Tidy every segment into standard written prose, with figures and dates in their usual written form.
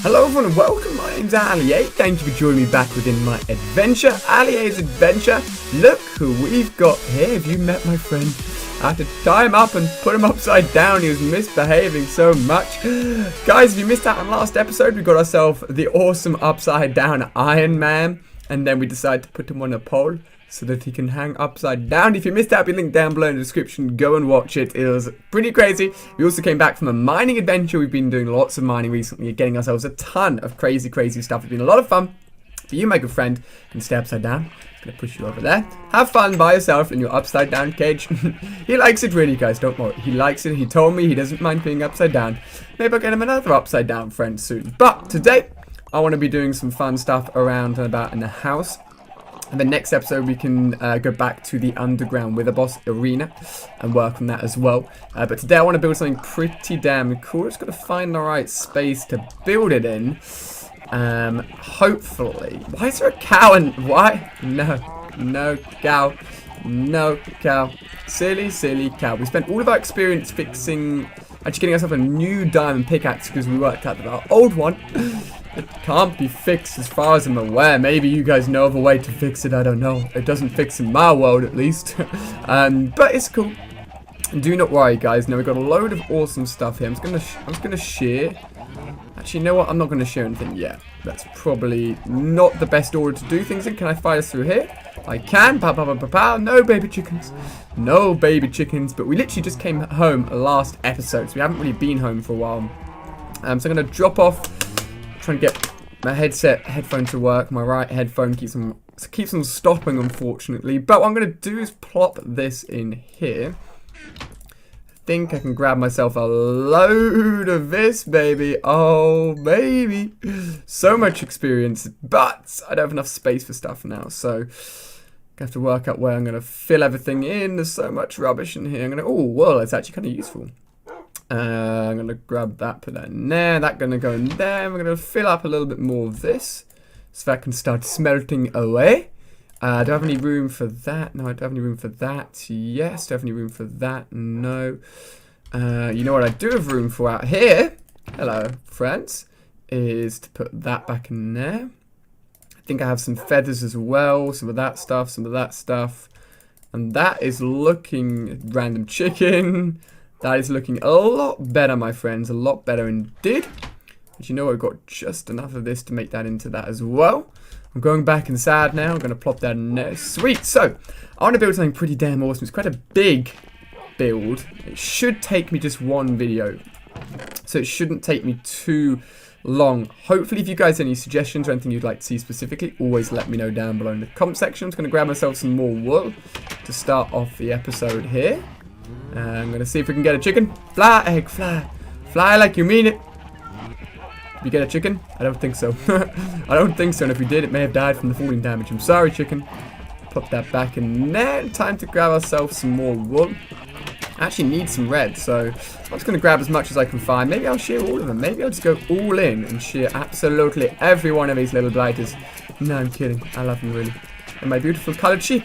Hello everyone and welcome, my name's AliA. Thank you for joining me back within my adventure, AliA's adventure. Look who we've got here. Have you met my friend? I had to tie him up and put him upside down. He was misbehaving so much. Guys, if you missed out on last episode, we got ourselves the awesome upside down Iron Man. And then we decided to put him on a pole so that he can hang upside down. If you missed out, I'll be linked down below in the description. Go and watch it. It was pretty crazy. We also came back from a mining adventure. We've been doing lots of mining recently, getting ourselves a ton of crazy stuff. It's been a lot of fun. For you, my good friend, can stay upside down. I'm going to push you over there. Have fun by yourself in your upside down cage. He likes it really, guys. Don't worry. He likes it. He told me he doesn't mind being upside down. Maybe I'll get him another upside down friend soon. But today, I want to be doing some fun stuff around and about in the house. And the next episode we can go back to the underground Wither Boss arena and work on that as well. But today I want to build something pretty damn cool. Just got to find the right space to build it in. Hopefully. Why is there a cow and why? No cow. No cow. Silly cow. We spent all of our experience fixing, actually getting ourselves a new diamond pickaxe because we worked out that our old one, it can't be fixed as far as I'm aware. Maybe you guys know of a way to fix it, I don't know. It doesn't fix in my world at least. But it's cool. Do not worry guys. Now we've got a load of awesome stuff here. I'm just gonna share. Actually, you know what? I'm not gonna share anything yet. That's probably not the best order to do things in. Can I fire this through here? I can. Pow, pow, pow, pow, pow. No baby chickens. No baby chickens. But we literally just came home last episode, so we haven't really been home for a while. So I'm gonna drop off. Trying to get my headphone to work. My right headphone keeps on stopping, unfortunately. But what I'm going to do is plop this in here. I think I can grab myself a load of this, baby. Oh, baby. So much experience, but I don't have enough space for stuff now. So I have to work out where I'm going to fill everything in. There's so much rubbish in here. Oh, well, it's actually kind of useful. I'm going to grab that, put that in there. That's going to go in there. We're going to fill up a little bit more of this so that can start smelting away. Do I have any room for that? No, I don't have any room for that. Yes, do I have any room for that? No. You know what I do have room for out here? Hello, friends. Is to put that back in there. I think I have some feathers as well. Some of that stuff, some of that stuff. And that is looking... Random chicken... That is looking a lot better, my friends. A lot better indeed. But you know, I've got just enough of this to make that into that as well. I'm going back inside now. I'm going to plop that in there. Sweet. So, I want to build something pretty damn awesome. It's quite a big build. It should take me just one video. So, it shouldn't take me too long. Hopefully, if you guys have any suggestions or anything you'd like to see specifically, always let me know down below in the comment section. I'm just going to grab myself some more wool to start off the episode here. I'm going to see if we can get a chicken. Fly, egg, fly. Fly like you mean it. Did we get a chicken? I don't think so. I don't think so. And if we did, it may have died from the falling damage. I'm sorry, chicken. Pop that back in there. Time to grab ourselves some more wool. I actually need some red, so I'm just going to grab as much as I can find. Maybe I'll shear all of them. Maybe I'll just go all in and shear absolutely every one of these little blighters. No, I'm kidding. I love them, really. And my beautiful coloured sheep.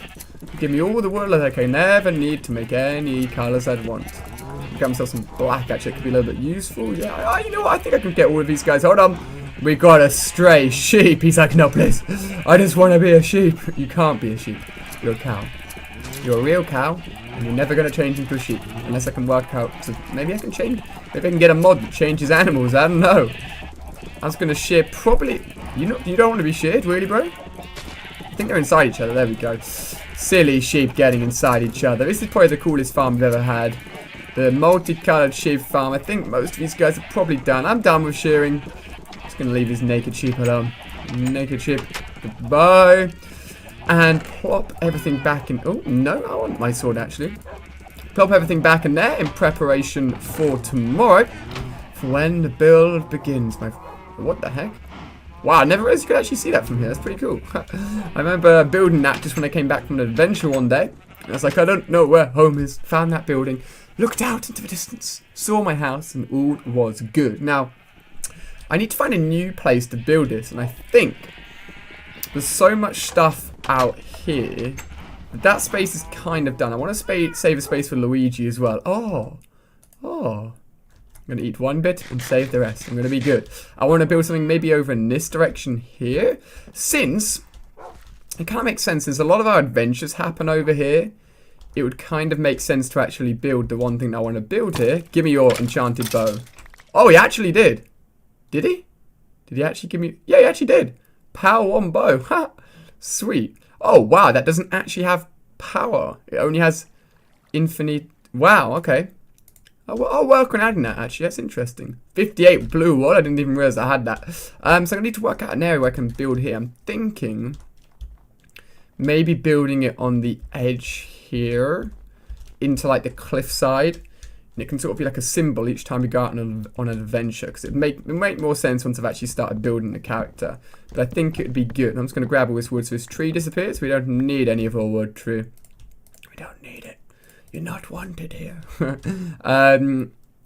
Give me all the wool that I can ever need to make any colours I'd want. Grab myself some black, actually. It could be a little bit useful. Yeah, you know what? I think I can get all of these guys. Hold on. We got a stray sheep. He's like, no, please. I just want to be a sheep. You can't be a sheep. You're a cow. You're a real cow. And you're never going to change into a sheep. Unless I can work out. Maybe I can change. Maybe I can get a mod that changes animals. I don't know. I was going to shear probably. You don't want to be sheared, really, bro? I think they're inside each other. There we go. Silly sheep getting inside each other. This is probably the coolest farm we've ever had. The multicolored sheep farm. I think most of these guys are probably done. I'm done with shearing. Just going to leave these naked sheep alone. Naked sheep. Goodbye. And plop everything back in. Oh, no. I want my sword, actually. Plop everything back in there in preparation for tomorrow. For when the build begins. What the heck? Wow, I never realized you could actually see that from here. That's pretty cool. I remember building that just when I came back from an adventure one day. I was like, I don't know where home is. Found that building. Looked out into the distance. Saw my house and all was good. Now, I need to find a new place to build this. And I think there's so much stuff out here. That space is kind of done. I want to save a space for Luigi as well. Oh. I'm going to eat one bit and save the rest. I'm going to be good. I want to build something maybe over in this direction here. Since it kind of makes sense. Since a lot of our adventures happen over here, it would kind of make sense to actually build the one thing that I want to build here. Give me your enchanted bow. Oh, he actually did. Did he? Did he actually give me... Yeah, he actually did. Power 1 bow. Ha! Sweet. Oh, wow. That doesn't actually have power. It only has infinite... Wow, okay. I'll work on adding that, actually. That's interesting. 58 blue wool. I didn't even realize I had that. So I'm going to need to work out an area where I can build here. I'm thinking maybe building it on the edge here into like the cliff side. And it can sort of be like a symbol each time we go out on an adventure. Because it make more sense once I've actually started building the character. But I think it would be good. I'm just going to grab all this wood so this tree disappears. We don't need any of our wood tree. We don't need it. You're not wanted here.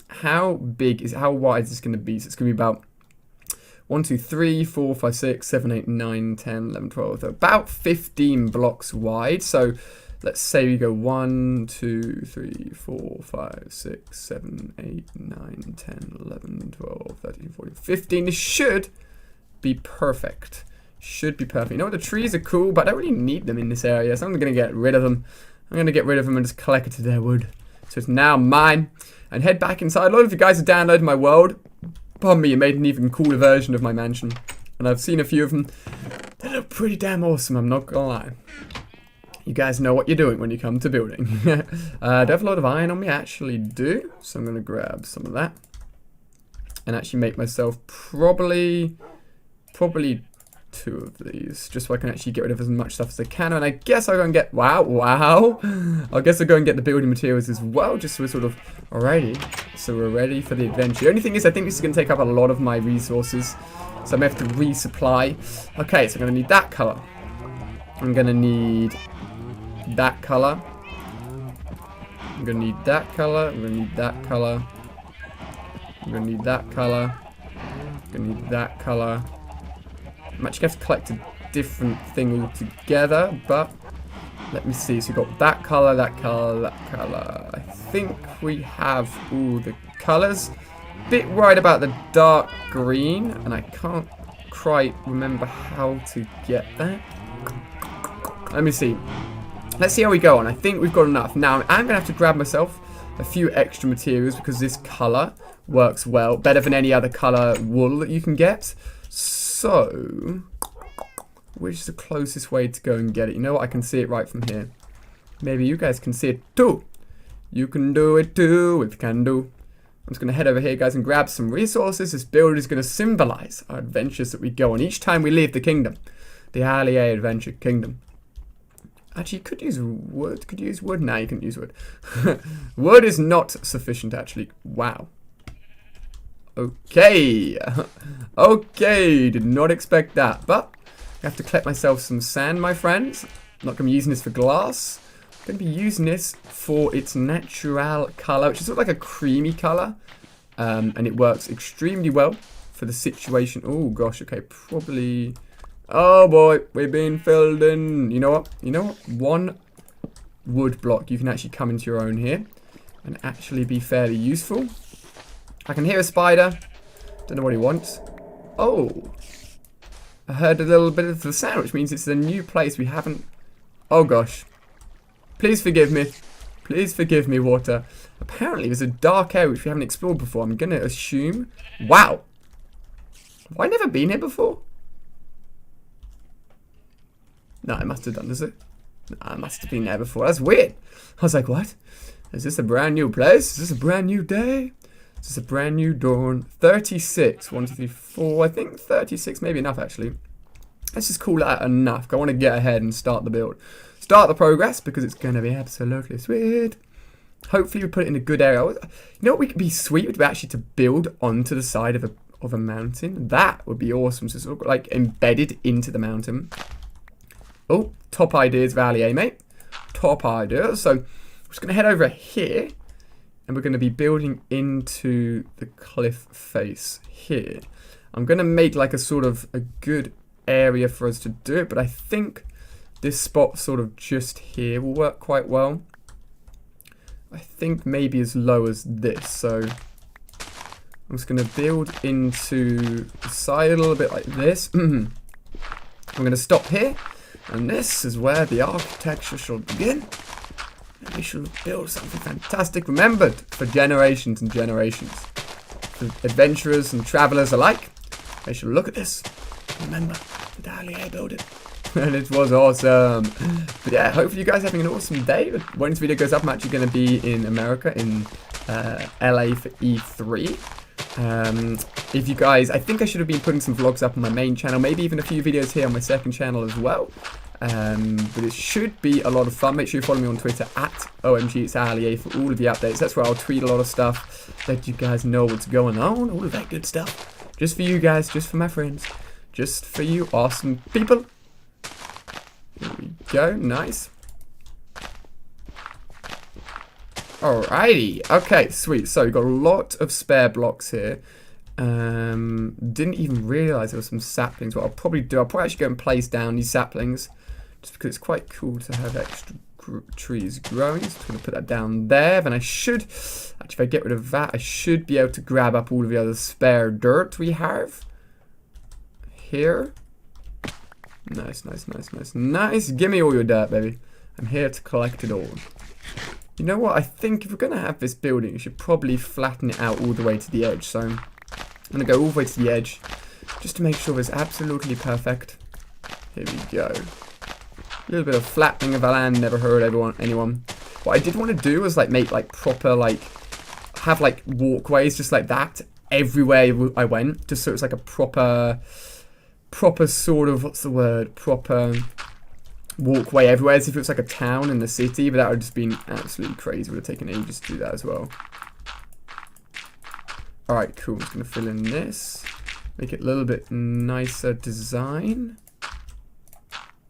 How wide is this going to be? So it's going to be about 1, 2, 3, 4, 5, 6, 7, 8, 9, 10, 11, 12. About 15 blocks wide. So let's say we go 1, 2, 3, 4, 5, 6, 7, 8, 9, 10, 11, 12, 13, 14, 15. This should be perfect. Should be perfect. You know what? The trees are cool, but I don't really need them in this area. So I'm going to get rid of them. I'm going to get rid of them and just collect their wood. So it's now mine. And head back inside. A lot of you guys have downloaded my world. Pardon me, you made an even cooler version of my mansion. And I've seen a few of them. They look pretty damn awesome, I'm not going to lie. You guys know what you're doing when you come to building. Do I have a lot of iron on me? I actually do. So I'm going to grab some of that. And actually make myself probably 2 of these, just so I can actually get rid of as much stuff as I can. And I guess I'll go and get, wow. I guess I'll go and get the building materials as well, just so we're sort of ready. So we're ready for the adventure. The only thing is, I think this is going to take up a lot of my resources, so I may have to resupply. Okay, so I'm going to need that color. I'm going to need that color. I'm going to need that color. I'm going to need that color. I'm going to need that color. I'm going to need that color. I'm actually going to have to collect a different thing altogether, but let me see. So we've got that colour, that colour, that colour. I think we have all the colours. Bit worried about the dark green, and I can't quite remember how to get that. Let me see. Let's see how we go on. I think we've got enough. Now, I'm going to have to grab myself a few extra materials because this colour works well. Better than any other colour wool that you can get. So, which is the closest way to go and get it? You know what? I can see it right from here. Maybe you guys can see it too. You can do it too if you can do. I'm just going to head over here, guys, and grab some resources. This build is going to symbolize our adventures that we go on each time we leave the kingdom. The AliA Adventure Kingdom. Actually, you could use wood. Could you use wood? No, you can't use wood. Wood is not sufficient, actually. Wow. Okay. Okay, did not expect that. But I have to collect myself some sand, my friends. I'm not going to be using this for glass. I'm going to be using this for its natural colour, which is sort of like a creamy colour. And it works extremely well for the situation. Oh, gosh, okay, probably... Oh, boy, we're being filled in. You know what? You know what? 1 wood block. You can actually come into your own here and actually be fairly useful. I can hear a spider. Don't know what he wants. Oh. I heard a little bit of the sound, which means it's a new place we haven't... Oh, gosh. Please forgive me. Please forgive me, water. Apparently, there's a dark area which we haven't explored before. I'm going to assume... Wow. Have I never been here before? No, I must have done, is it? No, I must have been there before. That's weird. I was like, what? Is this a brand new place? Is this a brand new day? Is this a brand new dawn? 36. 1, 2, 3, 4. I think 36 may be enough, actually. Let's just call that enough. I want to get ahead and start the build. Start the progress, because it's going to be absolutely sweet. Hopefully we put it in a good area. You know what would be sweet? Would be actually to build onto the side of a mountain. That would be awesome. So sort of like embedded into the mountain. Oh, top ideas of AliA, mate. Top ideas. So, we're just going to head over here. And we're going to be building into the cliff face here. I'm going to make like a sort of a good area for us to do it. But I think this spot sort of just here will work quite well. I think maybe as low as this. So, I'm just going to build into the side a little bit like this. I'm going to stop here. And this is where the architecture shall begin. And we shall build something fantastic, remembered for generations and generations. For adventurers and travelers alike, they shall look at this and remember that AliA built it. And it was awesome. But yeah, hopefully you guys are having an awesome day. When this video goes up, I'm actually going to be in America, in LA for E3. If you guys, I think I should have been putting some vlogs up on my main channel, maybe even a few videos here on my second channel as well. But it should be a lot of fun. Make sure you follow me on Twitter at OMG it's AliA for all of the updates. That's where I'll tweet a lot of stuff, let you guys know what's going on, all of that good stuff. Just for you guys, just for my friends, just for you awesome people. Here we go, nice. Alrighty, okay, sweet. So we've got a lot of spare blocks here. Didn't even realise there were some saplings. What I'll probably do, I'll probably actually go and place down these saplings, just because it's quite cool to have extra trees growing. So I'm going to put that down there. Then I should, actually if I get rid of that, I should be able to grab up all of the other spare dirt we have. Here. Nice, nice, nice, nice, nice. Give me all your dirt, baby. I'm here to collect it all. You know what? I think if we're going to have this building, you should probably flatten it out all the way to the edge. So I'm going to go all the way to the edge, just to make sure it's absolutely perfect. Here we go. A little bit of flattening of the land, never hurt anyone. What I did want to do was like make like proper, like, have like walkways just like that everywhere I went, just so it's like a proper sort of, what's the word, proper walkway everywhere, as if it was like a town in the city, but that would have just been absolutely crazy. Would have taken ages to do that as well. Alright, cool. I'm just going to fill in this, make it a little bit nicer design.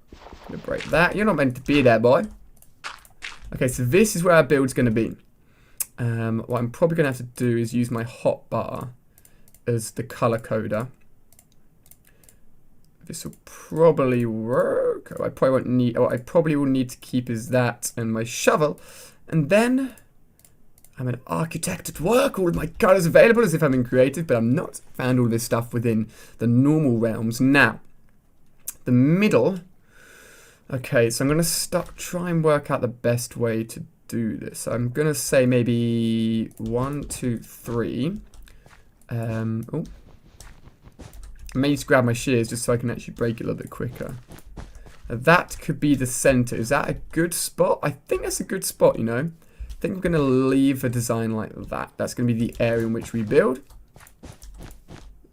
I'm going to break that. You're not meant to be there, boy. Okay, so this is where our build's going to be. What I'm probably going to have to do is use my hotbar as the color coder. This will probably work. Oh, I probably won't need. Oh, I probably will need to keep is that and my shovel, and then I'm an architect at work. All of my colors available as if I'm in creative, but I'm not. Found all this stuff within the normal realms. Now, the middle. Okay, so I'm gonna try and work out the best way to do this. So I'm gonna say maybe 1, 2, 3. Oh. I may need to grab my shears just so I can actually break it a little bit quicker. That could be the center. Is that a good spot? I think that's a good spot, you know. I think we're going to leave a design like that. That's going to be the area in which we build.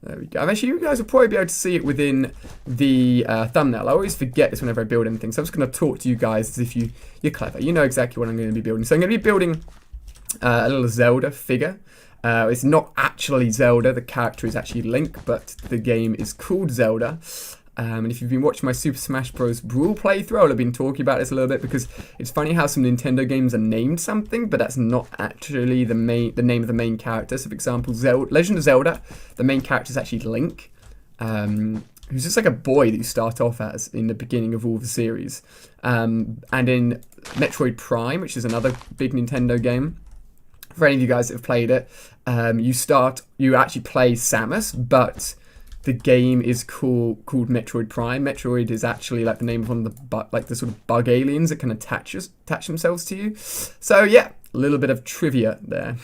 There we go. Actually, you guys will probably be able to see it within the thumbnail. I always forget this whenever I build anything. So I'm just going to talk to you guys as if you're clever. You know exactly what I'm going to be building. So I'm going to be building a little ZELDA figure. It's not actually Zelda, the character is actually Link, but the game is called ZELDA. And if you've been watching my Super Smash Bros. Brawl playthrough, I've been talking about this a little bit, because it's funny how some Nintendo games are named something, but that's not actually the name of the main character. So for example, Legend of Zelda, the main character is actually Link, who's just like a boy that you start off as in the beginning of all the series. And in Metroid Prime, which is another big Nintendo game, for any of you guys that have played it, you actually play Samus, but the game is called Metroid Prime. Metroid is actually like the name of one of the sort of bug aliens that can attach themselves to you. So yeah, a little bit of trivia there.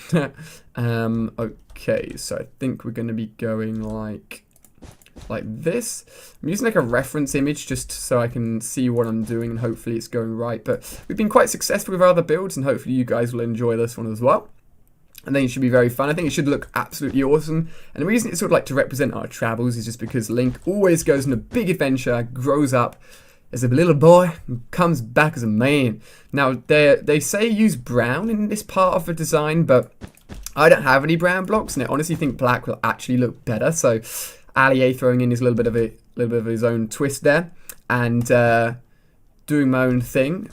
Okay, so I think we're going to be going like this. I'm using like a reference image just so I can see what I'm doing, and hopefully it's going right. But we've been quite successful with our other builds, and hopefully you guys will enjoy this one as well. I think it should be very fun. I think it should look absolutely awesome. And the reason it's sort of like to represent our travels is just because Link always goes on a big adventure, grows up as a little boy, and comes back as a man. Now, they say use brown in this part of the design, but I don't have any brown blocks, and I honestly think black will actually look better. So AliA throwing in his little bit of his own twist there, and doing my own thing.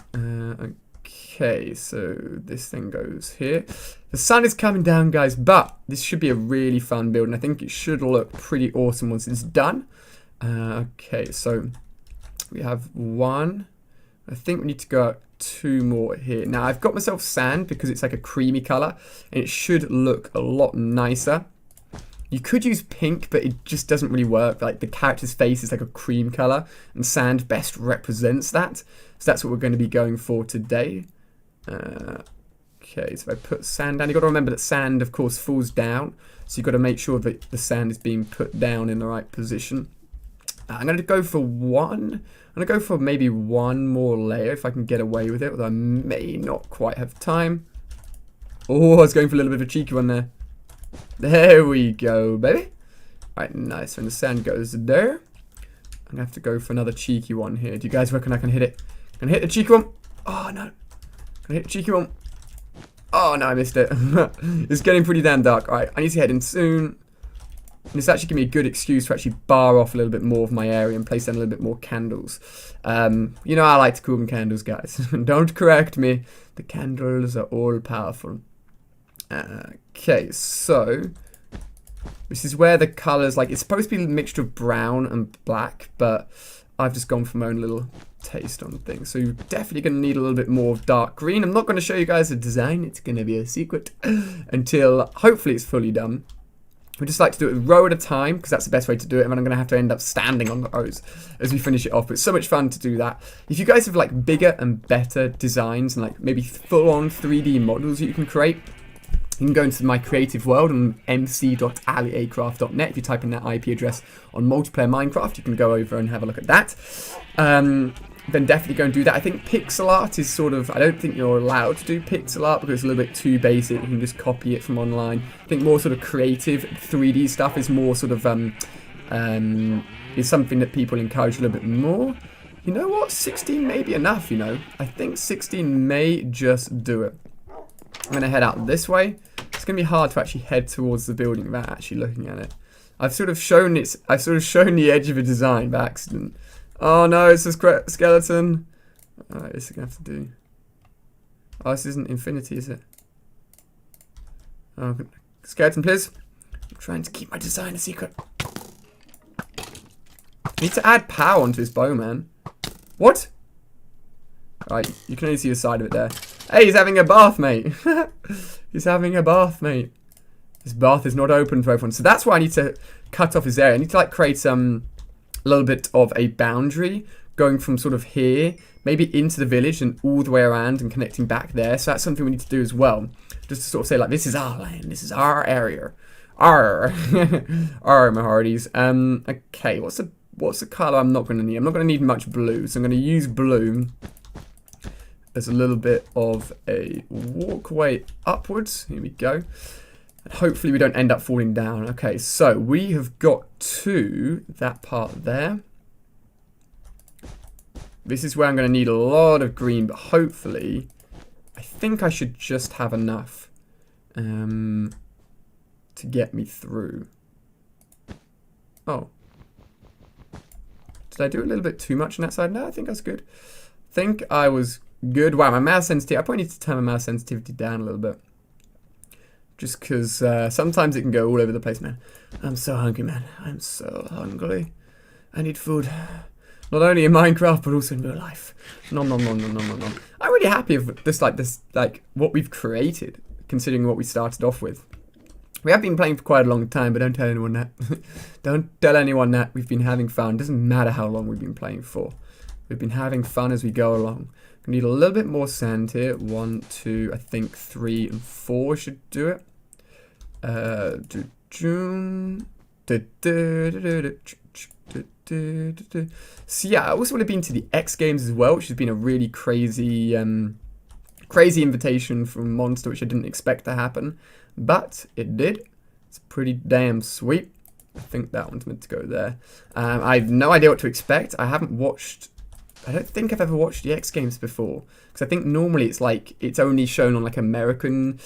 Okay, so this thing goes here. The sun is coming down, guys, but this should be a really fun build, and I think it should look pretty awesome once it's done. Okay, so we have one. I think we need to go out 2 more here. Now, I've got myself sand because it's like a creamy color, and it should look a lot nicer. You could use pink, but it just doesn't really work. Like the character's face is like a cream color, and sand best represents that. So that's what we're going to be going for today. Okay, so if I put sand down, you've got to remember that sand, of course, falls down. So you've got to make sure that the sand is being put down in the right position. I'm going to go for one. I'm going to go for maybe one more layer if I can get away with it, although I may not quite have time. Oh, I was going for a little bit of a cheeky one there. There we go, baby. Alright, nice. When the sand goes there, I'm going to have to go for another cheeky one here. Do you guys reckon I can hit it? Can I hit the cheeky one? Oh, no. Can I hit the cheeky one? Oh, no, I missed it. It's getting pretty damn dark. Alright, I need to head in soon. And this actually give me a good excuse to actually bar off a little bit more of my area and place down a little bit more candles. You know I like to cool them candles, guys. Don't correct me. The candles are all powerful. Okay, so this is where the colours, like, it's supposed to be a mixture of brown and black, but I've just gone for my own little taste on things. So you're definitely going to need a little bit more of dark green. I'm not going to show you guys the design. It's going to be a secret until hopefully it's fully done. We just like to do it a row at a time because that's the best way to do it, and then I'm going to have to end up standing on the rows as we finish it off. But it's so much fun to do that. If you guys have like bigger and better designs and like maybe full-on 3D models that you can create, you can go into my creative world on mc.aliacraft.net. If you type in that IP address on multiplayer Minecraft, you can go over and have a look at that. Then definitely go and do that. I think pixel art is sort of, I don't think you're allowed to do pixel art because it's a little bit too basic. You can just copy it from online. I think more sort of creative 3D stuff is more sort of, is something that people encourage a little bit more. You know what? 16 may be enough, you know. I think 16 may just do it. I'm going to head out this way. It's going to be hard to actually head towards the building without actually looking at it. I've sort of shown the edge of a design by accident. Oh no, it's a skeleton. Alright, this is going to have to do. Oh, this isn't infinity, is it? Oh, skeleton, please. I'm trying to keep my design a secret. I need to add power onto his bow, man. What? Alright, you can only see the side of it there. Hey, he's having a bath, mate. He's having a bath, mate. His bath is not open to everyone. So that's why I need to cut off his area. I need to like create a little bit of a boundary going from sort of here, maybe into the village and all the way around and connecting back there. So that's something we need to do as well. Just to sort of say like, this is our land. This is our area. Arr. Arr, my hearties. Okay, what's the colour I'm not going to need? I'm not going to need much blue. So I'm going to use blue. There's a little bit of a walkway upwards. Here we go. And hopefully we don't end up falling down. Okay, so we have got to that part there. This is where I'm going to need a lot of green, but hopefully, I think I should just have enough to get me through. Oh. Did I do a little bit too much on that side? No, I think that's good. I think I was good. Wow, my mouse sensitivity. I probably need to turn my mouse sensitivity down a little bit. Just because sometimes it can go all over the place, man. I'm so hungry, man. I'm so hungry. I need food. Not only in Minecraft, but also in real life. Nom nom nom nom nom nom nom. I'm really happy with this, like what we've created, considering what we started off with. We have been playing for quite a long time, but don't tell anyone that. Don't tell anyone that. We've been having fun. Doesn't matter how long we've been playing for. We've been having fun as we go along. We need a little bit more sand here. 1, 2, I think 3 and 4 should do it. So yeah, I also would have been to the X Games as well, which has been a really crazy crazy invitation from Monster, which I didn't expect to happen, but it did. It's pretty damn sweet. I think that one's meant to go there. I have no idea what to expect. I don't think I've ever watched the X Games before, because I think normally it's like it's only shown on like American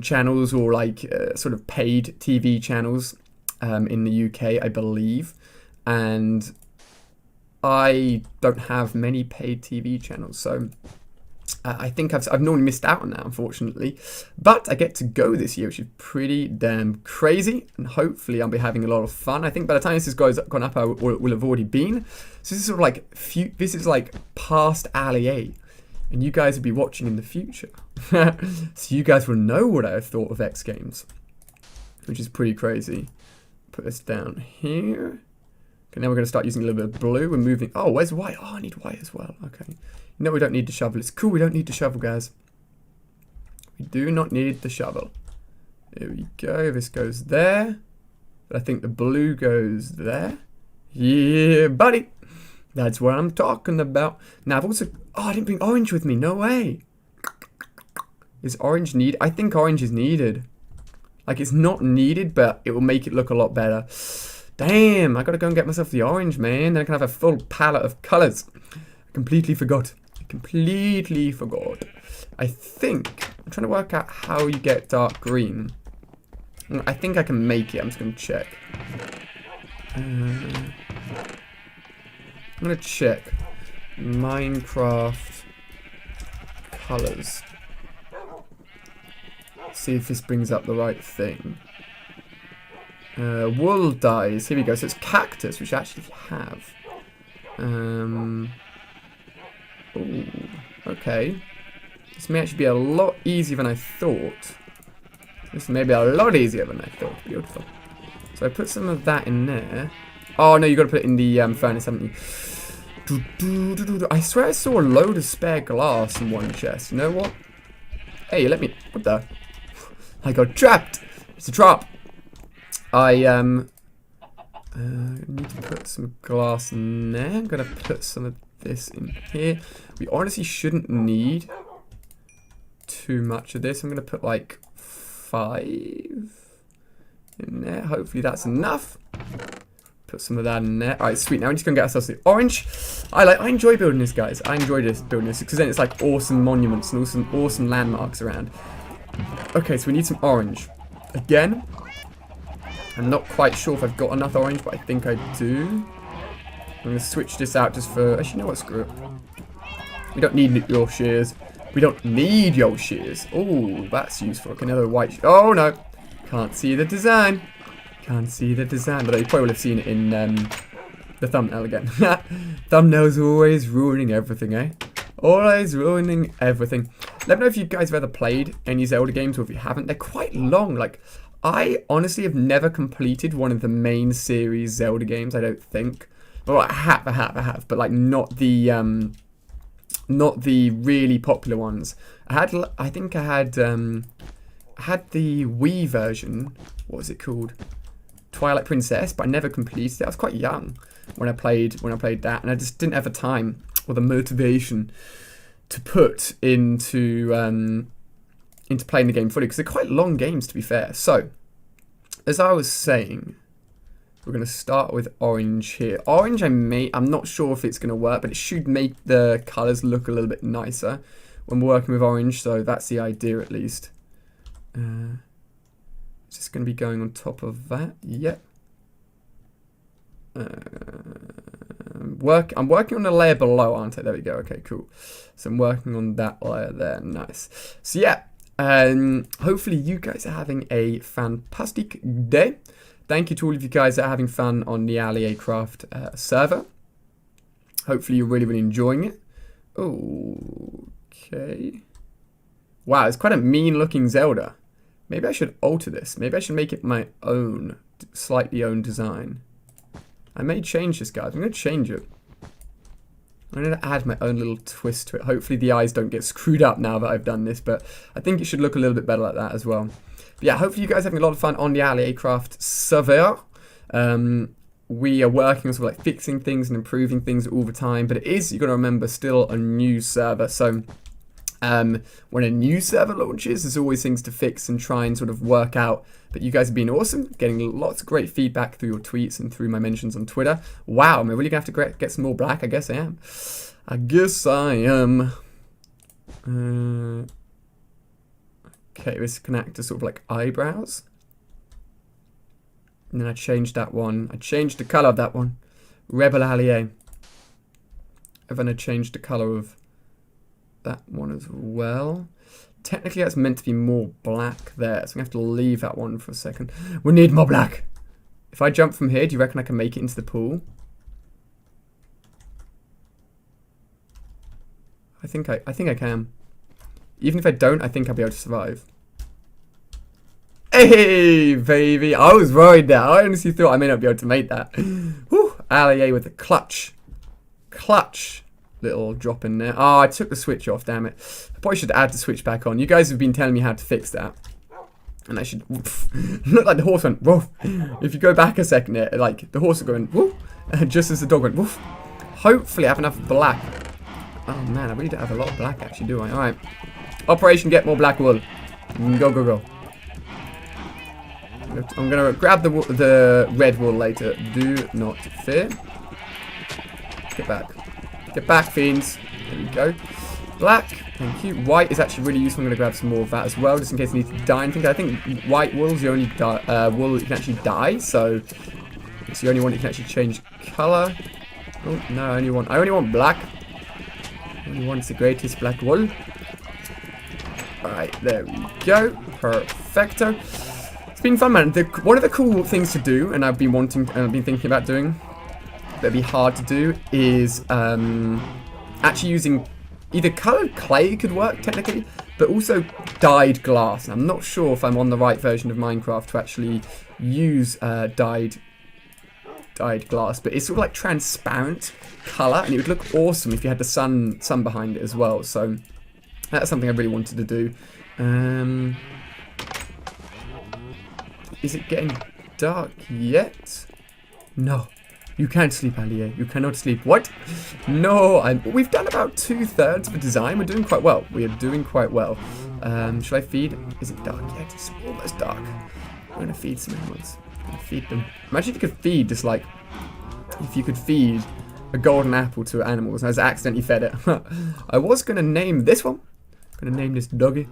channels or like sort of paid TV channels in the UK, I believe, and I don't have many paid TV channels, so I think I've normally missed out on that, unfortunately. But I get to go this year, which is pretty damn crazy, and hopefully I'll be having a lot of fun. I think by the time this has gone up, I will have already been. So this is sort of like this is like past AliA, and you guys will be watching in the future, so you guys will know what I have thought of X Games. which is pretty crazy. Put this down here. Okay, now we're going to start using a little bit of blue. We're moving. Oh, where's white? Oh, I need white as well. Okay. No, we don't need the shovel. It's cool. We don't need the shovel, guys. We do not need the shovel. There we go. This goes there. But I think the blue goes there. Yeah, buddy. That's what I'm talking about. Now, I've also... Oh, I didn't bring orange with me. No way. Is orange needed? I think orange is needed. Like, it's not needed, but it will make it look a lot better. Damn, I gotta go and get myself the orange, man. Then I can have a full palette of colors. I completely forgot. I think... I'm trying to work out how you get dark green. I think I can make it. I'm just going to check. I'm going to check. Minecraft colors. See if this brings up the right thing. Wool dyes. Here we go. So it's cactus, which I actually have. Ooh, okay. This may actually be a lot easier than I thought. This may be a lot easier than I thought. Beautiful. So I put some of that in there. Oh no, you got to put it in the furnace, haven't you? I swear I saw a load of spare glass in one chest. You know what? Hey, let me. What the? I got trapped. It's a trap. I need to put some glass in there. I'm gonna put some of this in here. We honestly shouldn't need too much of this. I'm gonna put like 5 in there. Hopefully that's enough. Put some of that in there. Alright, sweet. Now we're just gonna get ourselves the orange. I enjoy building this, guys. I enjoy building this because then it's like awesome monuments and awesome landmarks around. Okay, so we need some orange. Again, I'm not quite sure if I've got enough orange, but I think I do. I'm gonna switch this out just for... Actually, you know what? Screw it. We don't need your shears. We don't need your shears. Oh, that's useful. Okay, another white... Oh, no. Can't see the design. Can't see the design. But you probably would have seen it in the thumbnail again. Thumbnails always ruining everything, eh? Always ruining everything. Let me know if you guys have ever played any Zelda games or if you haven't. They're quite long. Like, I honestly have never completed one of the main series Zelda games, I don't think. Well, I have. But, like, not the really popular ones. I think I had the Wii version. What was it called? Twilight Princess, but I never completed it. I was quite young when I played that, and I just didn't have the time or the motivation to put into playing the game fully because they're quite long games, to be fair. So, as I was saying, we're going to start with orange here. Orange, I'm not sure if it's going to work, but it should make the colours look a little bit nicer when we're working with orange, so that's the idea at least. It's just going to be going on top of that. Yep. I'm working on the layer below, aren't I? There we go. Okay, cool. So I'm working on that layer there. Nice. So yeah, hopefully you guys are having a fantastic day. Thank you to all of you guys that are having fun on the AliA Craft server. Hopefully you're really, really enjoying it. Okay. Wow, it's quite a mean-looking Zelda. Maybe I should alter this. Maybe I should make it my own, slightly own design. I may change this, guys. I'm going to change it. I'm going to add my own little twist to it. Hopefully the eyes don't get screwed up now that I've done this, but I think it should look a little bit better like that as well. But yeah, hopefully you guys are having a lot of fun on the AliA Craft server. We are working on sort of like fixing things and improving things all the time, but it is, you've got to remember, still a new server. So when a new server launches, there's always things to fix and try and sort of work out. But you guys have been awesome, getting lots of great feedback through your tweets and through my mentions on Twitter. Wow, am I really going to have to get some more black? I guess I am. I guess I am. Okay, this can act as sort of like eyebrows. And then I changed that one. I changed the color of that one. Rebel AliA. And then I changed the color of that one as well. Technically, that's meant to be more black there, so I'm going to have to leave that one for a second. We need more black. If I jump from here, do you reckon I can make it into the pool? I think I can. Even if I don't, I think I'll be able to survive. Hey, Hey, baby. I was worried there. I honestly thought I may not be able to make that. Whew. AliA with the clutch. Clutch. Little drop in there. Oh, I took the switch off, damn it. I probably should add the switch back on. You guys have been telling me how to fix that. And I should look like the horse went woof. If you go back a second there, like the horse is going woof, just as the dog went woof. Hopefully I have enough black. Oh man, I really don't have a lot of black actually, do I? Alright. Operation get more black wool. Go, go, go. I'm gonna grab the red wool later. Do not fear. Get back. Get back, fiends. There we go. Black, thank you. White is actually really useful. I'm going to grab some more of that as well, just in case I need to dye anything. I think white wool's the only wool you can actually dye, so it's the only one you can actually change colour. Oh, no, I only want black. Only one's the greatest black wool. Alright, there we go. Perfecto. It's been fun, man. One of the cool things to do, and I've been thinking about doing, that'd be hard to do, is actually using either coloured clay could work technically, but also dyed glass. And I'm not sure if I'm on the right version of Minecraft to actually use dyed glass, but it's sort of like transparent colour, and it would look awesome if you had the sun behind it as well. So that's something I really wanted to do. Is it getting dark yet? No. You can't sleep, AliA. You cannot sleep. What? No, we've done about 2/3 of the design. We're doing quite well. We are doing quite well. Should I feed? Is it dark yet? It's almost dark. I'm going to feed some animals. I'm going to feed them. Imagine if you could feed just like... If you could feed a golden apple to animals. I was accidentally fed it. I was going to name this one. I'm going to name this doggy.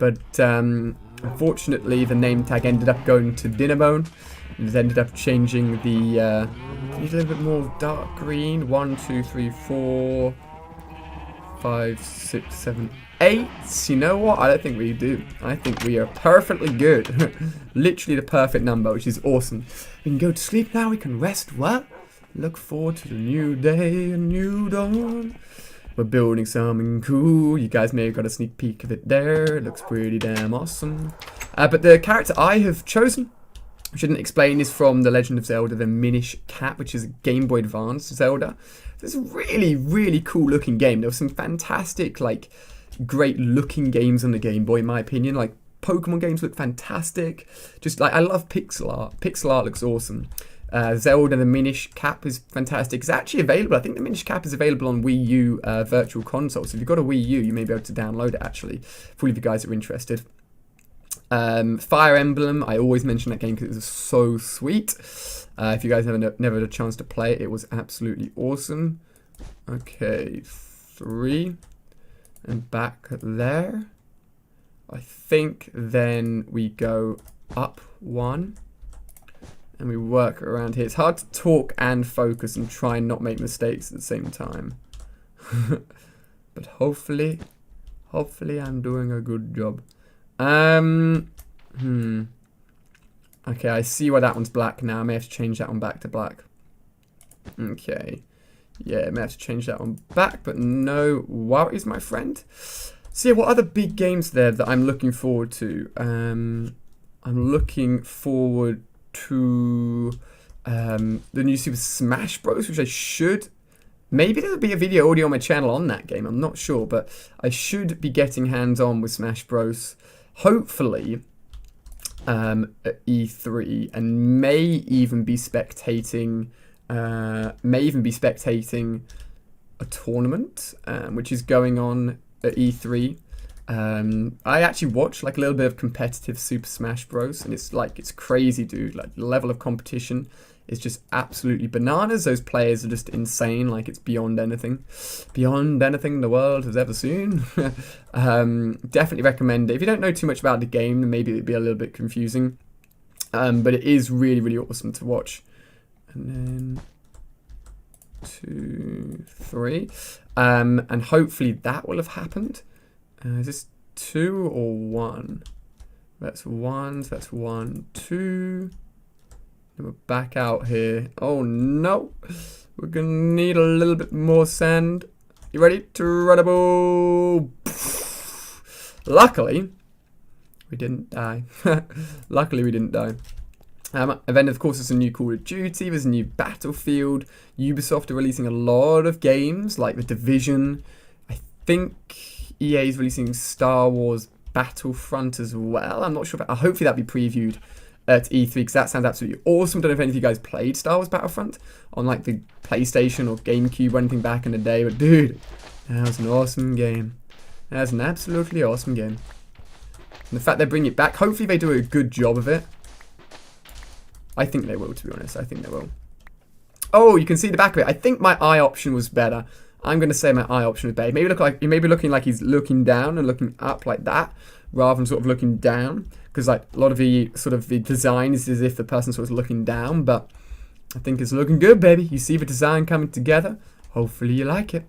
But unfortunately, the name tag ended up going to Dinnerbone. It ended up changing the... need a little bit more dark green. 1, 2, 3, 4, 5, 6, 7, 8. You know what? I don't think we do. I think we are perfectly good. Literally the perfect number, which is awesome. We can go to sleep now. We can rest well. Look forward to the new day, a new dawn. We're building something cool. You guys may have got a sneak peek of it there. It looks pretty damn awesome. But the character I have chosen, I shouldn't explain, is from The Legend of Zelda, the Minish Cap, which is a Game Boy Advance Zelda. It's a really, really cool looking game. There were some fantastic, like, great looking games on the Game Boy, in my opinion. Like, Pokemon games look fantastic. Just, like, I love pixel art. Pixel art looks awesome. Zelda, the Minish Cap is fantastic. It's actually available. I think the Minish Cap is available on Wii U Virtual Console. So if you've got a Wii U, you may be able to download it, actually, for all of you guys that are interested. Fire Emblem, I always mention that game because it was so sweet. If you guys never had a chance to play it, it was absolutely awesome. Okay, 3 and back there. I think then we go up 1 and we work around here. It's hard to talk and focus and try and not make mistakes at the same time. But hopefully I'm doing a good job. Okay, I see why that one's black now. I may have to change that one back to black. Okay. Yeah, I may have to change that one back, but no worries, my friend. So yeah, what other big games there that I'm looking forward to? I'm looking forward to the new Super Smash Bros, which I should... Maybe there'll be a video already on my channel on that game. I'm not sure, but I should be getting hands-on with Smash Bros. Hopefully at E3, and may even be spectating a tournament which is going on at E3. I actually watched like a little bit of competitive Super Smash Bros, and it's crazy, dude. Like the level of competition is just absolutely bananas. Those players are just insane. Like it's beyond anything the world has ever seen. Definitely recommend it. If you don't know too much about the game, then maybe it'd be a little bit confusing. But it is really, really awesome to watch. And then 2, 3. And hopefully that will have happened. Is this 2 or 1? That's 1. So that's 1, 2. And we're back out here. Oh no! We're gonna need a little bit more sand. You ready? Incredible! Luckily, We didn't die. Luckily, we didn't die. And then, of course, there's a new Call of Duty. There's a new Battlefield. Ubisoft are releasing a lot of games, like The Division. I think EA is releasing Star Wars Battlefront as well. I'm not sure. Hopefully, that'll be previewed at E3, because that sounds absolutely awesome. Don't know if any of you guys played Star Wars Battlefront on like the PlayStation or GameCube or anything back in the day. But dude, that was an awesome game. That was an absolutely awesome game. And the fact they bring it back, hopefully they do a good job of it. I think they will, to be honest. I think they will. Oh, you can see the back of it. I think my eye option was better. I'm going to say my eye option was better. Maybe look like, he may be looking like he's looking down and looking up like that, rather than sort of looking down. Because like a lot of the sort of the design is as if the person's sort of looking down. But I think it's looking good, baby. You see the design coming together. Hopefully you like it.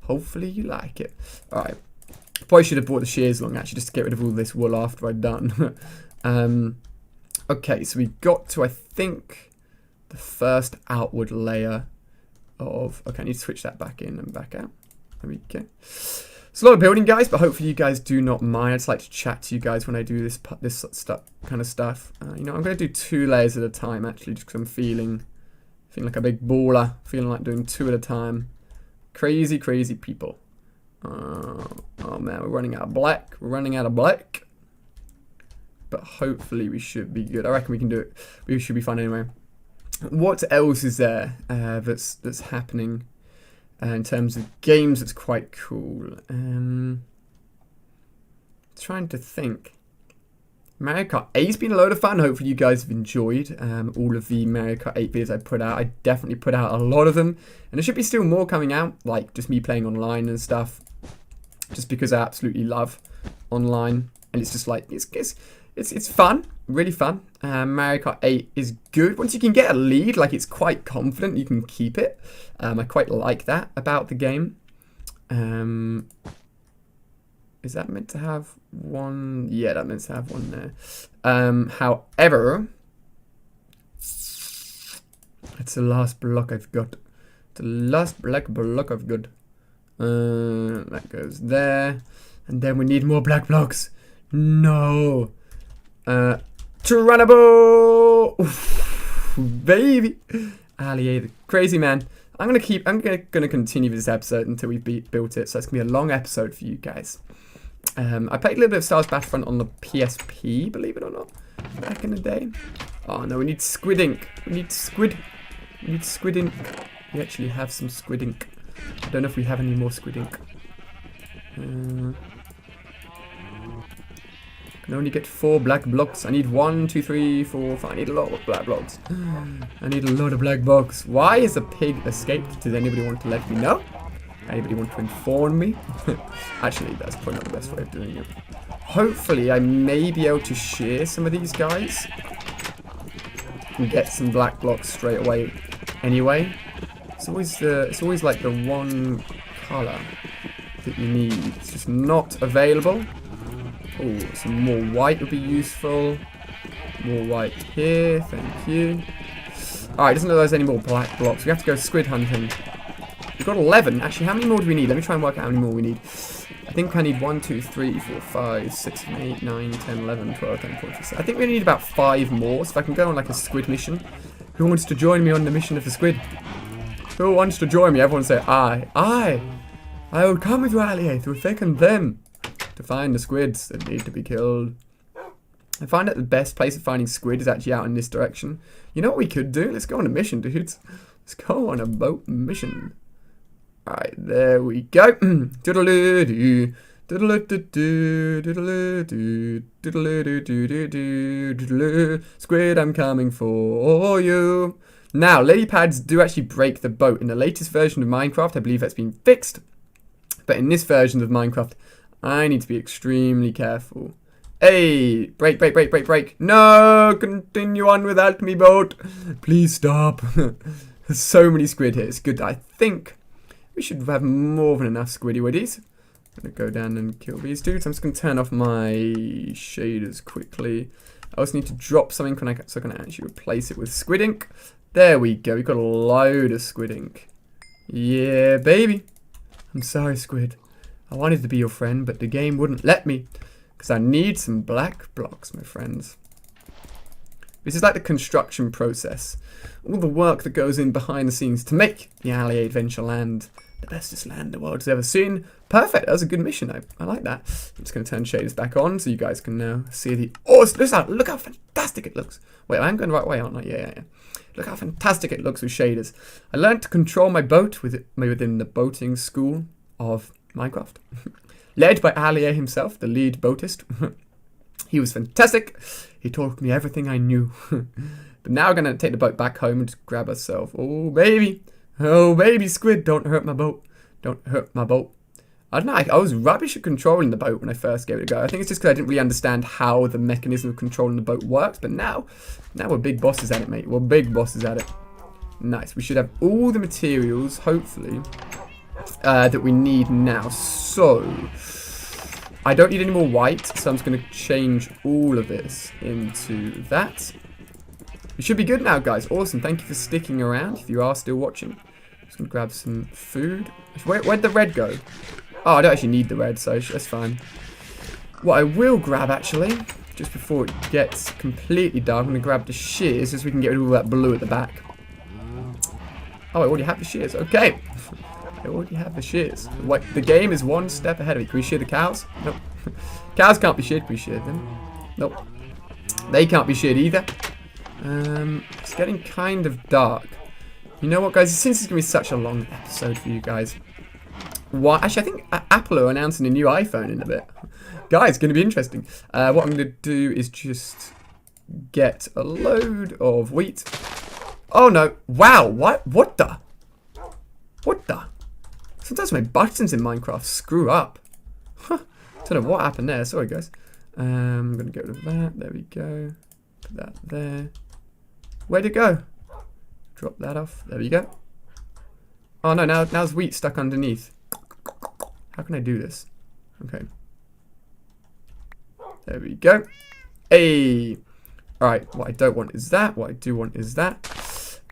Hopefully you like it. All right. Probably should have brought the shears along, actually, just to get rid of all this wool after I'd done. Okay, so we got to, I think, the first outward layer of... Okay, I need to switch that back in and back out. There we go. It's a lot of building, guys, but hopefully you guys do not mind. I just like to chat to you guys when I do this kind of stuff. You know, I'm going to do 2 layers at a time, actually, just because I'm feeling like a big baller. Feeling like doing 2 at a time. Crazy, crazy people. Oh man, we're running out of black. We're running out of black. But hopefully we should be good. I reckon we can do it. We should be fine anyway. What else is there that's happening in terms of games that's quite cool? Trying to think. Mario Kart 8's been a load of fun. Hopefully you guys have enjoyed all of the Mario Kart 8 videos I put out. I definitely put out a lot of them. And there should be still more coming out, like just me playing online and stuff. Just because I absolutely love online. And it's just like, it's fun, really fun. Mario Kart 8 is good. Once you can get a lead, like it's quite confident you can keep it. I quite like that about the game. Is that meant to have one? Yeah, that meant to have one there. However, it's the last block I've got. The last black block I've got. That goes there. And then we need more black blocks. No. Geronimo! Baby! AliA, the crazy man. I'm gonna continue this episode until we've built it, so it's gonna be a long episode for you guys. I played a little bit of Star Wars Battlefront on the PSP, believe it or not, back in the day. Oh no, we need squid ink. We need squid ink. We actually have some squid ink. I don't know if we have any more squid ink. I can only get 4 black blocks. I need 1, 2, 3, 4, 5. I need a lot of black blocks. I need a lot of black blocks. Why is a pig escaped? Does anybody want to let me know? Anybody want to inform me? Actually, that's probably not the best way of doing it. Hopefully, I may be able to shear some of these guys and get some black blocks straight away. Anyway, it's always like the one color that you need. It's just not available. Oh, some more white would be useful. More white here, thank you. Alright, doesn't look like there's any more black blocks. We have to go squid hunting. We've got 11. Actually, how many more do we need? Let me try and work out how many more we need. I think I need 1, 2, 3, 4, 5, 6, 7, 8, 9, 10, 11, 12, 13, 14, 15. I think we need about 5 more. So if I can go on like a squid mission. Who wants to join me on the mission of the squid? Who wants to join me? Everyone say I will come with you, AliA, through thick and thin to find the squids that need to be killed. I find that the best place of finding squid is actually out in this direction. You know what we could do? Let's go on a mission, dudes. Let's go on a boat mission. Alright, there we go. Doodle-doo-doo. Doodle-doo-doo. Doodle-doo-doo. Doodle-doo-doo-doo-doo. Squid, I'm coming for you. Now, lily pads do actually break the boat. In the latest version of Minecraft, I believe that's been fixed. But in this version of Minecraft, I need to be extremely careful. Hey, break, break, break, break, break. No, continue on without me, boat. Please stop. There's so many squid here. It's good. I think we should have more than enough squiddy widdies. I'm going to go down and kill these dudes. I'm just going to turn off my shaders quickly. I also need to drop something so I can actually replace it with squid ink. There we go. We've got a load of squid ink. Yeah, baby. I'm sorry, squid. I wanted to be your friend, but the game wouldn't let me. Because I need some black blocks, my friends. This is like the construction process. All the work that goes in behind the scenes to make the AliA Adventure Land the bestest land the world has ever seen. Perfect. That was a good mission. I like that. I'm just going to turn shaders back on so you guys can now see the awesome. Look how fantastic it looks. Wait, I'm going the right way, aren't I? Yeah. Look how fantastic it looks with shaders. I learned to control my boat within the boating school of Minecraft. Led by AliA himself, the lead boatist. He was fantastic. He taught me everything I knew. But now we're going to take the boat back home and grab ourselves. Oh, baby. Oh, baby squid. Don't hurt my boat. Don't hurt my boat. I don't know. I was rubbish at controlling the boat when I first gave it a go. I think it's just because I didn't really understand how the mechanism of controlling the boat works. But now we're big bosses at it, mate. We're big bosses at it. Nice. We should have all the materials, hopefully, that we need now. So, I don't need any more white, so I'm just going to change all of this into that. We should be good now, guys. Awesome. Thank you for sticking around if you are still watching. Just going to grab some food. Where'd the red go? Oh, I don't actually need the red, so that's fine. What I will grab, actually, just before it gets completely dark, I'm going to grab the shears just so we can get rid of all that blue at the back. Oh, I already have the shears. Okay. I already have the shears. The game is one step ahead of me. Can we shear the cows? Nope. Cows can't be sheared. Can we shear them? Nope. They can't be sheared either. It's getting kind of dark. You know what, guys? Since it's going to be such a long episode for you guys. Actually, I think Apple are announcing a new iPhone in a bit. Guys, it's going to be interesting. What I'm going to do is just get a load of wheat. Oh, no. Wow. What the? What the? Sometimes my buttons in Minecraft screw up. Huh. Don't know what happened there. Sorry, guys. I'm going to get rid of that. There we go. Put that there. Where'd it go? Drop that off. There we go. Oh, no. Now there's wheat stuck underneath. How can I do this? Okay. There we go. Hey. Alright. What I don't want is that. What I do want is that.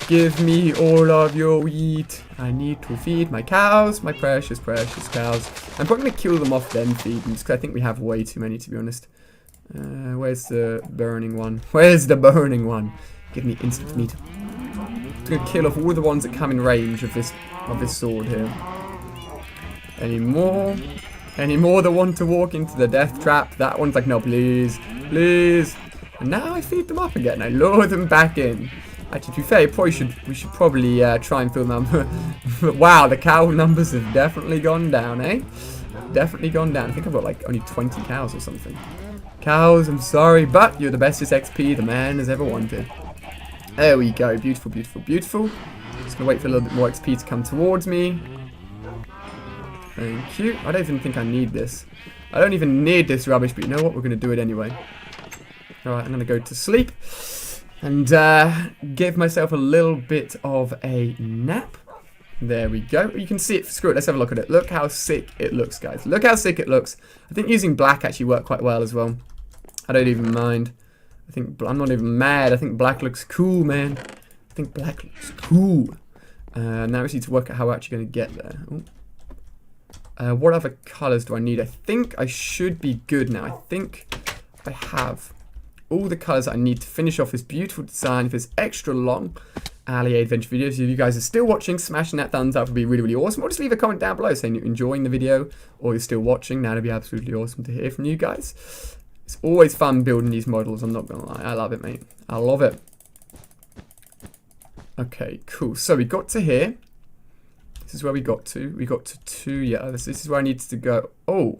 Give me all of your wheat. I need to feed my cows, my precious, precious cows. I'm probably going to kill them off then feed them, because I think we have way too many, to be honest. Where's the burning one? Where's the burning one? Give me instant meat. I'm going to kill off all the ones that come in range of this sword here. Any more? Any more that want to walk into the death trap? That one's like, no, please, please. And now I feed them up again. I lure them back in. Actually, to be fair, we should probably try and fill them. Wow, the cow numbers have definitely gone down, eh? Definitely gone down. I think I've got like only 20 cows or something. Cows, I'm sorry, but you're the bestest XP the man has ever wanted. There we go. Beautiful, beautiful, beautiful. Just gonna wait for a little bit more XP to come towards me. Thank you. I don't even think I need this. I don't even need this rubbish, but you know what? We're gonna do it anyway. Alright, I'm gonna go to sleep. And give myself a little bit of a nap. There we go. You can see it. Screw it. Let's have a look at it. Look how sick it looks, guys. Look how sick it looks. I think using black actually worked quite well as well. I don't even mind. I'm not even mad. I think black looks cool, man. I think black looks cool. Now we just need to work out how we're actually going to get there. What other colours do I need? I think I should be good now. I think I have all the colours I need to finish off this beautiful design for this extra long AliA adventure video. So if you guys are still watching, smashing that thumbs up would be really, really awesome. Or just leave a comment down below saying you're enjoying the video or you're still watching. That'd be absolutely awesome to hear from you guys. It's always fun building these models, I'm not going to lie. I love it, mate. I love it. Okay, cool. So we got to here. This is where we got to. We got to 2. Yeah, this is where I needed to go. Oh.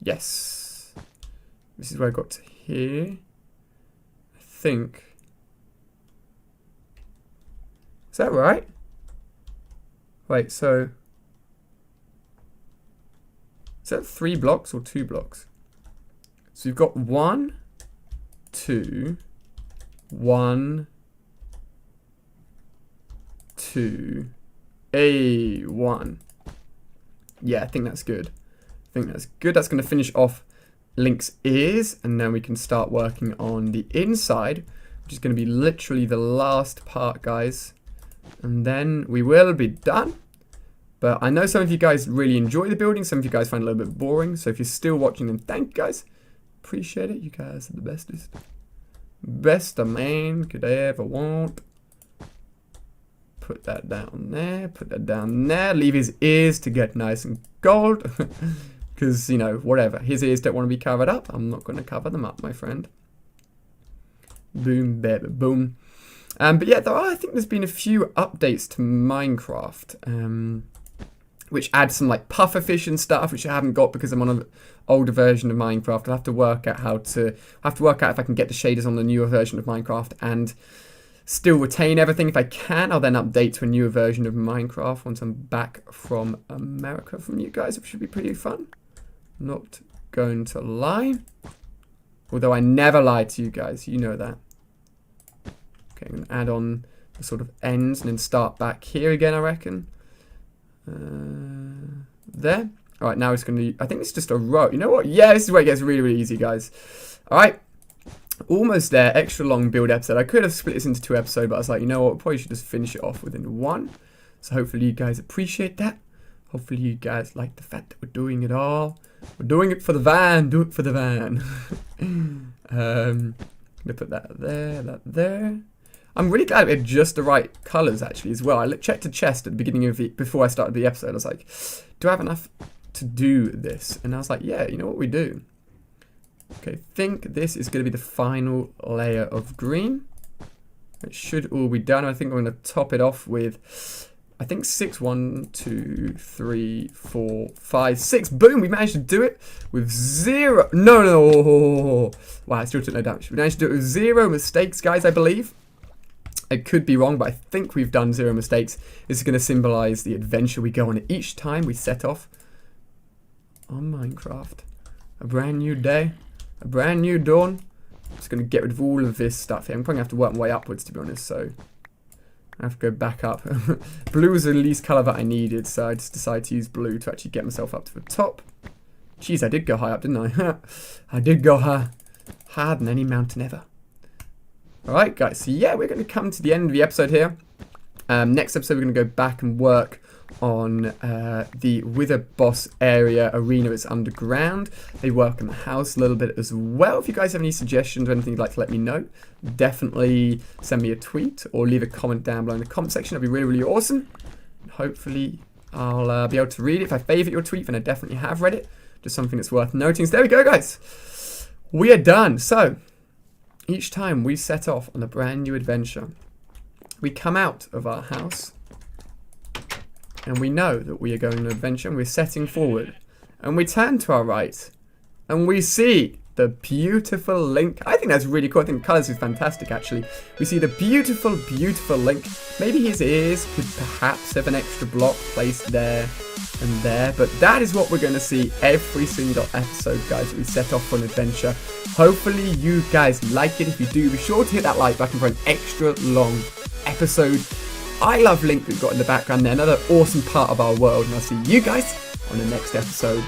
Yes. This is where I got to here. I think. Is that right? Wait, so. Is that 3 blocks or 2 blocks? So you've got 1, 2, 1, 2, A1. Yeah, I think that's good. I think that's good. That's going to finish off Link's ears, and then we can start working on the inside, which is going to be literally the last part, guys. And then we will be done. But I know some of you guys really enjoy the building. Some of you guys find it a little bit boring. So if you're still watching, then thank you guys. Appreciate it. You guys are the bestest. Best a man could ever want. Put that down there. Put that down there. Leave his ears to get nice and gold. Because, you know, whatever. His ears don't want to be covered up. I'm not going to cover them up, my friend. Boom, baby, boom. But yeah, I think there's been a few updates to Minecraft. Which add some like pufferfish and stuff, which I haven't got because I'm on an older version of Minecraft. I'll have to work out if I can get the shaders on the newer version of Minecraft and still retain everything. If I can, I'll then update to a newer version of Minecraft once I'm back from America from you guys, which should be pretty fun. Not going to lie. Although I never lie to you guys, you know that. Okay, I'm going to add on the sort of ends and then start back here again, I reckon. There. Alright, now it's going to... I think it's just a row. You know what? Yeah, this is where it gets really, really easy, guys. Alright. Almost there. Extra long build episode. I could have split this into 2 episodes, but I was like, you know what? Probably should just finish it off within 1. So hopefully you guys appreciate that. Hopefully you guys like the fact that we're doing it all. We're doing it for the van. Do it for the van. I'm going to put that there, that there. I'm really glad we had just the right colours, actually, as well. I checked the chest at the beginning of it, before I started the episode. I was like, do I have enough to do this? And I was like, yeah, you know what we do? Okay, I think this is going to be the final layer of green. It should all be done. I think I'm going to top it off with, I think 6. 1, 2, 3, 4, 5, 6. Boom, we managed to do it with 0. No. Wow, I still took no damage. We managed to do it with 0 mistakes, guys, I believe. I could be wrong, but I think we've done 0 mistakes. This is going to symbolize the adventure we go on each time we set off on Minecraft. A brand new day, a brand new dawn. I'm just going to get rid of all of this stuff here. I'm probably going to have to work my way upwards, to be honest, so I have to go back up. Blue was the least color that I needed, so I just decided to use blue to actually get myself up to the top. Jeez, I did go high up, didn't I? I did go higher than any mountain ever. Alright guys, so yeah, we're going to come to the end of the episode here. Next episode we're going to go back and work on the Wither Boss area arena. It's underground. They work on the house a little bit as well. If you guys have any suggestions or anything you'd like to let me know, definitely send me a tweet or leave a comment down below in the comment section. That'd be really, really awesome. Hopefully I'll be able to read it. If I favourite your tweet, then I definitely have read it. Just something that's worth noting. So there we go, guys. We are done. So each time we set off on a brand new adventure, we come out of our house and we know that we are going on an adventure and we're setting forward. And we turn to our right and we see the beautiful Link. I think that's really cool. I think the colours is fantastic, actually. We see the beautiful, beautiful Link. Maybe his ears could perhaps have an extra block placed there and there. But that is what we're going to see every single episode, guys, that we set off for an adventure. Hopefully you guys like it. If you do, be sure to hit that like button for an extra long episode. I love Link we've got in the background there. Another awesome part of our world. And I'll see you guys on the next episode.